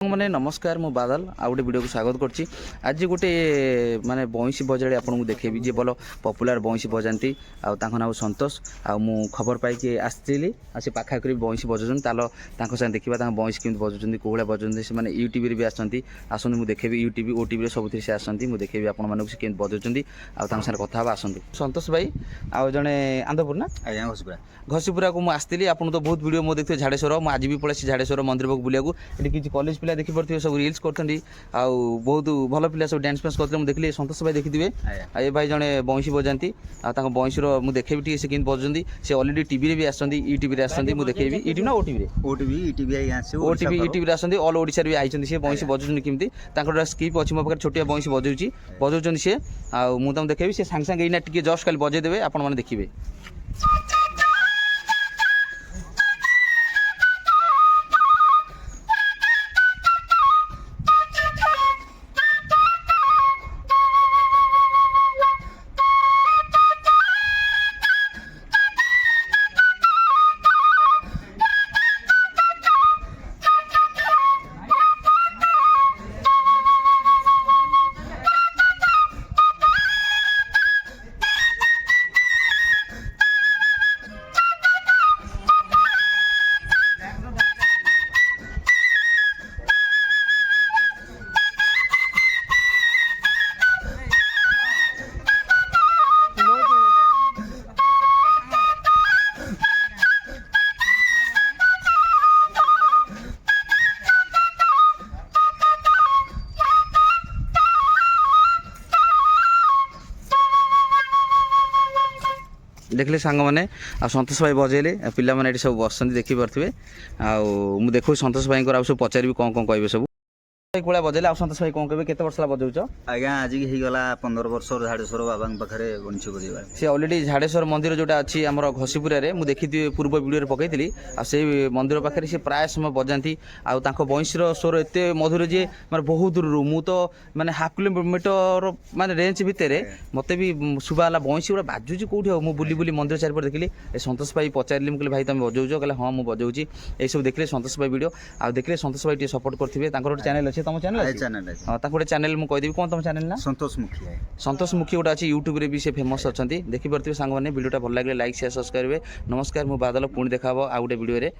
मैंने नमस्कार मु बादल आ गोटे वीडियो को स्वागत करछि। आज गोटे माने बंशी बजाड़ी आपन देखेबी जे बोलो पॉपुलर बंशी बजाती आउ नाम संतोष आ मु खबर पाई कि आसली आ से पाखा करी बंशी बजाउछन तालो तांको संग देखिबा तांको बंशी केमि बजाउछन कोहला बजाउछन से माने यूट्यूब रे भी आसंती आसंती मु देखेबी यूट्यूब ओटीवी रे सबथि से आसंती मु देखेबी आपन माने से केमि बजाउछन आ तांको संग कथा बा आसंती। संतोष भाई आ जने आंधपुर ना आज्ञा घसीपुरा घसीपुरा को मु आसली आपन तो बहुत वीडियो मो देखथे झाड़ेश्वर मु आज भी पळेसी झाड़ेश्वर मंदिर बक बुलिया को एटी किछि कॉलेज पिला देखि परथिबे सब रील्स करथंदी आ बहुत भल पिला सब डांस फेंस करथले मु देखली संतोष भाई देखिथिबे आ ए भाई जने बंशी बजांती आ तांको बंशी रो मु देखेबी टी से किन बजंदी से ऑलरेडी टीवी रे भी आसंदी यूट्यूब रे आसंदी मु देखेबी यूट्यूब ना ओटीवी रे ओटीवी आई आसे ओटीवी यूट्यूब रे आसंदी ऑल ओडिसा रे भी आइचंदी से बंशी बजउछन किमती तांको स्किप अछि मो पकर छोटिया बंशी बजउछन से आ मु तम देखेबी से सांग सांग एना टिके जस्ट खाली बजे देबे आपन माने देखिबे। देखले सांग मैंने आ संतोष भाई बजेले पिला माने सब बसंती देखि परथिबे आ मु देखो संतोष भाई को सब पचारि कौन कौन कहबे सब कोला बजेले आ संतोष भाई कौन कहबे केते वर्ष ला बजाउछ आज्ञा आज ही गला 15 वर्ष झाड़ेश्वर बाबा पाखरे बंशी बजेबा से ऑलरेडी झाड़ेश्वर मंदिर जोटा अछि हमर घसीपुरा रे मु देखि पूर्व वीडियो रे पकैतिली आ से मंदिर पाखरे से प्राय समय बजांती आ तांको बंशी रो स्वर एते मधुर जे माने बहुत दूर मु तो माने हाफ किलोमीटर माने रेंज भितरे मते भी सुबाला बंशी उडा बाजुजी कोठी मु बुली बुली मंदिर चारि पर देखिली ए संतोष भाई पचारली मु कहले भाई तुम बजाउछ कहले हां मु बजाउची ए सब देखले संतोष भाई वीडियो आ देखले संतोष भाई टी सपोर्ट करथिबे तांकर चैनल अछि तम चैनल अछि हां तांको चैनल मु कहि देबी कोन तम चैनल ना संतोष मुखिया संतोष मुखी गोटा अच्छी यूट्यूब रे भी से फेमस अच्छा देखी पारे सांग मैंने वीडियो भल लगे लाइक शेयर सब्सक्राइब करेंगे। नमस्कार मु बादल पुणी देखा आ गोटे वीडियो रे।